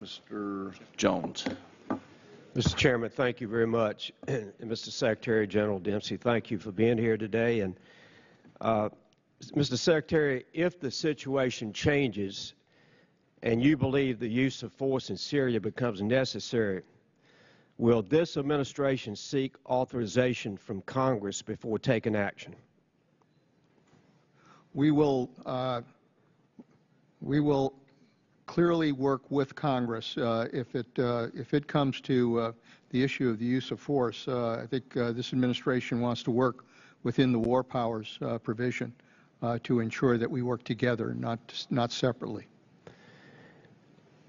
Mr. Jones. Mr. Chairman, thank you very much. And Mr. Secretary General Dempsey, thank you for being here today. And Mr. Secretary, if the situation changes and you believe the use of force in Syria becomes necessary, will this administration seek authorization from Congress before taking action? We will clearly work with Congress if it comes to the issue of the use of force. I think this administration wants to work within the war powers provision to ensure that we work together, not separately.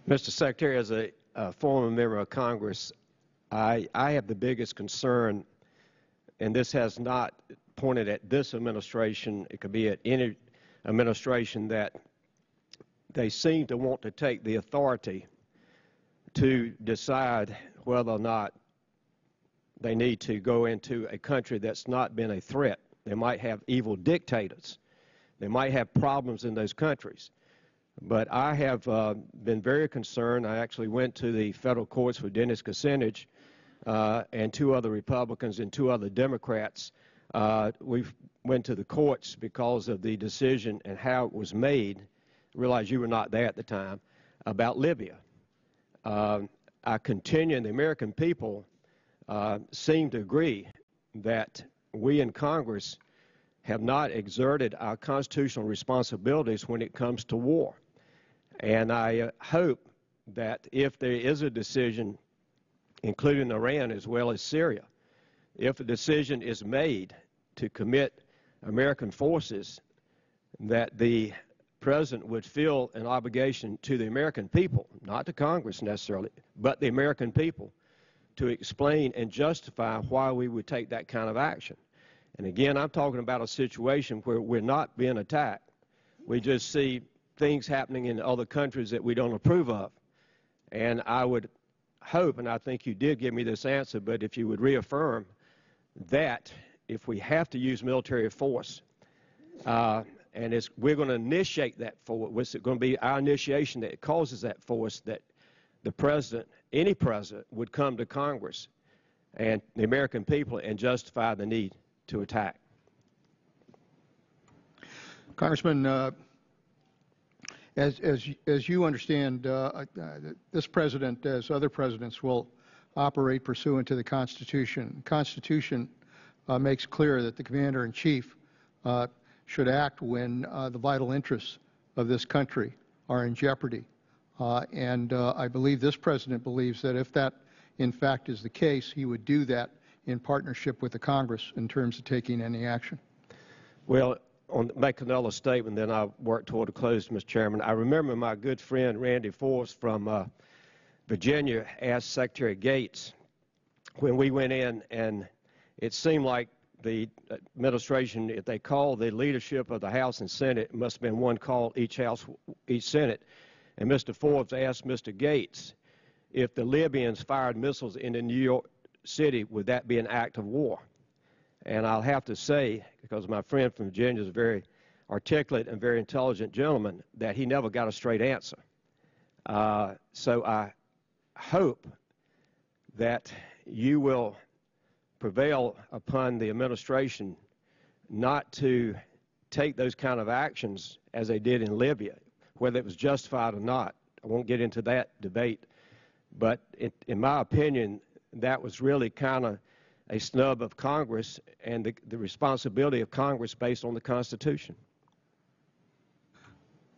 Mr. Secretary, as a former member of Congress, I have the biggest concern, and this has not pointed at this administration, it could be at any administration, that they seem to want to take the authority to decide whether or not they need to go into a country that's not been a threat. They might have evil dictators. They might have problems in those countries. But I have been very concerned. I actually went to the federal courts with Dennis Kucinich and two other Republicans and two other Democrats. We went to the courts because of the decision and how it was made. Realize you were not there at the time, about Libya. I continue, and the American people seem to agree that we in Congress have not exerted our constitutional responsibilities when it comes to war. And I hope that if there is a decision, including Iran as well as Syria, if a decision is made to commit American forces, that the President would feel an obligation to the American people, not to Congress necessarily, but the American people, to explain and justify why we would take that kind of action. And again, I'm talking about a situation where we're not being attacked. We just see things happening in other countries that we don't approve of. And I would hope, and I think you did give me this answer, but if you would reaffirm that if we have to use military force, and we're going to initiate that force, it's going to be our initiation that causes that force, that the President, any President, would come to Congress and the American people and justify the need to attack. Congressman, as you understand, this President, as other presidents, will operate pursuant to the Constitution. The Constitution makes clear that the Commander-in-Chief should act when the vital interests of this country are in jeopardy. And I believe this President believes that if that, in fact, is the case, he would do that in partnership with the Congress in terms of taking any action. Well, make another statement, then I'll work toward a close, Mr. Chairman. I remember my good friend Randy Forrest from Virginia asked Secretary Gates when we went in, and it seemed like the administration, if they called the leadership of the House and Senate, it must have been one call each House, each Senate. And Mr. Forbes asked Mr. Gates, if the Libyans fired missiles into New York City, would that be an act of war? And I'll have to say, because my friend from Virginia is a very articulate and very intelligent gentleman, that he never got a straight answer. So I hope that you will prevail upon the administration not to take those kind of actions as they did in Libya, whether it was justified or not. I won't get into that debate, but in my opinion, that was really kind of a snub of Congress and the responsibility of Congress based on the Constitution.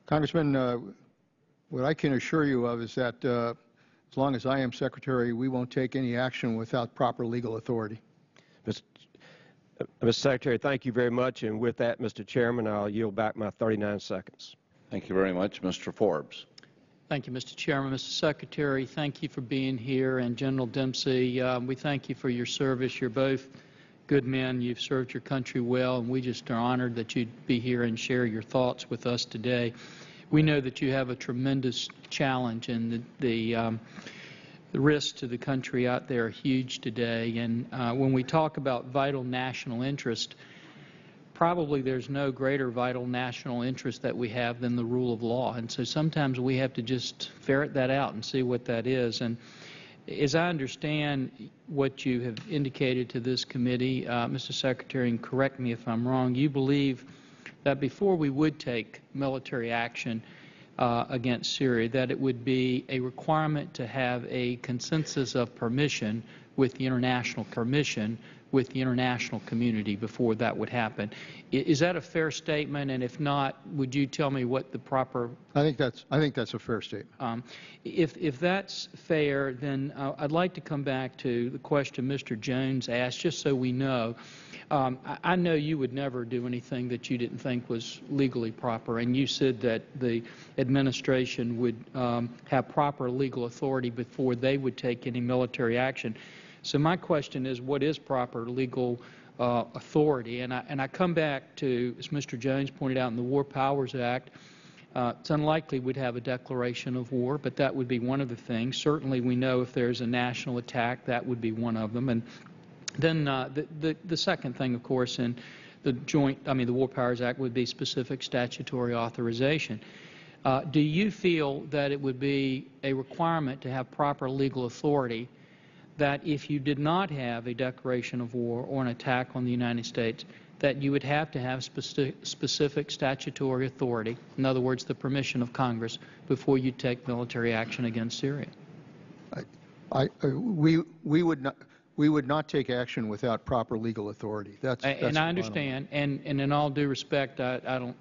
Congressman, what I can assure you of is that as long as I am Secretary, we won't take any action without proper legal authority. Mr. Secretary, thank you very much. And with that, Mr. Chairman, I'll yield back my 39 seconds. Thank you very much. Mr. Forbes. Thank you, Mr. Chairman. Mr. Secretary, thank you for being here. And General Dempsey, we thank you for your service. You're both good men. You've served your country well, and we just are honored that you'd be here and share your thoughts with us today. We know that you have a tremendous challenge, and the risks to the country out there are huge today. And when we talk about vital national interest, probably there's no greater vital national interest that we have than the rule of law. And so sometimes we have to just ferret that out and see what that is. And as I understand what you have indicated to this committee, Mr. Secretary, and correct me if I'm wrong, you believe that before we would take military action against Syria, that it would be a requirement to have a consensus of permission with the international community before that would happen. Is that a fair statement? And if not, would you tell me what the proper? I think that's a fair statement. If that's fair, then I'd like to come back to the question Mr. Jones asked, just so we know. I know you would never do anything that you didn't think was legally proper, and you said that the administration would have proper legal authority before they would take any military action. So my question is, what is proper legal authority? And I come back to, as Mr. Jones pointed out, in the War Powers Act, it's unlikely we'd have a declaration of war, but that would be one of the things. Certainly we know if there's a national attack, that would be one of them. And then the second thing, of course, in the the War Powers Act would be specific statutory authorization. Do you feel that it would be a requirement to have proper legal authority that if you did not have a declaration of war or an attack on the United States, that you would have to have specific statutory authority, in other words, the permission of Congress, before you take military action against Syria? We would not take action without proper legal authority. That's and I understand, and in all due respect, I don't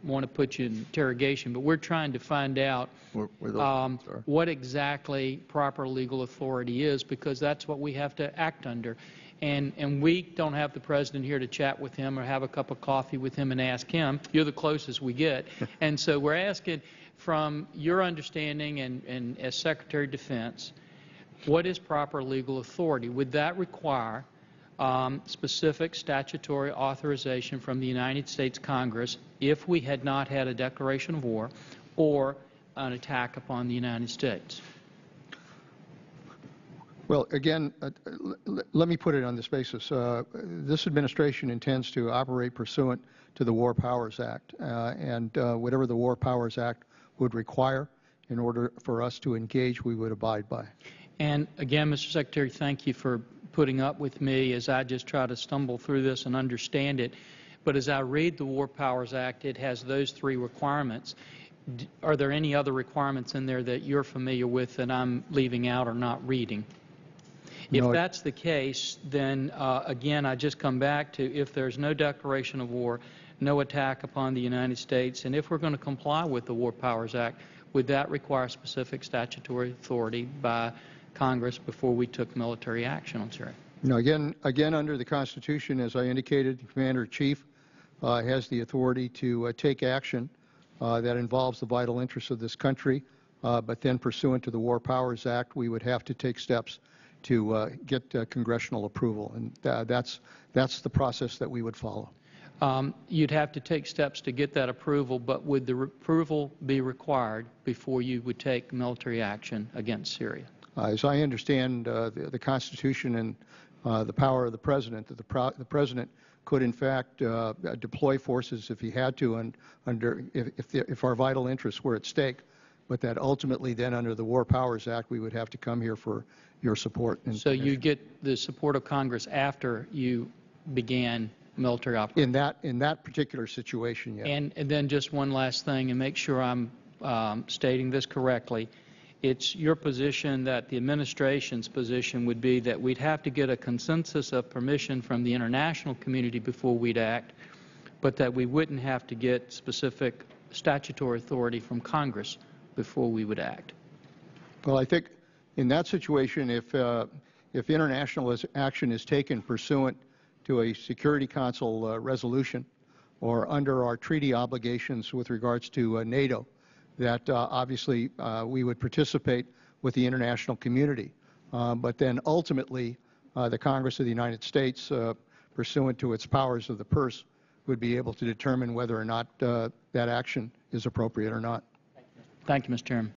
want to put you in interrogation, but we're trying to find out what exactly proper legal authority is, because that's what we have to act under. And we don't have the President here to chat with him or have a cup of coffee with him and ask him. You're the closest we get. And so we're asking, from your understanding and as Secretary of Defense, what is proper legal authority? Would that require specific statutory authorization from the United States Congress if we had not had a declaration of war or an attack upon the United States? Well, again, let me put it on this basis. This administration intends to operate pursuant to the War Powers Act, and whatever the War Powers Act would require in order for us to engage, we would abide by. And again, Mr. Secretary, thank you for putting up with me as I just try to stumble through this and understand it. But as I read the War Powers Act, it has those three requirements. Are there any other requirements in there that you're familiar with that I'm leaving out or not reading? No. If that's the case, then again, I just come back to, if there's no declaration of war, no attack upon the United States, and if we're going to comply with the War Powers Act, would that require specific statutory authority by Congress before we took military action on Syria? No, again, under the Constitution, as I indicated, the Commander-in-Chief has the authority to take action that involves the vital interests of this country, but then pursuant to the War Powers Act, we would have to take steps to get congressional approval, and that's the process that we would follow. You'd have to take steps to get that approval, but would the approval be required before you would take military action against Syria? As I understand the Constitution and the power of the President, that the President could in fact deploy forces if he had to, and if our vital interests were at stake, but that ultimately then under the War Powers Act we would have to come here for your support. So you get the support of Congress after you began military operations? In that particular situation, yes. And then just one last thing, and make sure I'm stating this correctly. It's your position that the administration's position would be that we'd have to get a consensus of permission from the international community before we'd act, but that we wouldn't have to get specific statutory authority from Congress before we would act. Well, I think in that situation, if international action is taken pursuant to a Security Council resolution or under our treaty obligations with regards to NATO, that obviously we would participate with the international community. But then ultimately, the Congress of the United States, pursuant to its powers of the purse, would be able to determine whether or not that action is appropriate or not. Thank you, Mr. Chairman.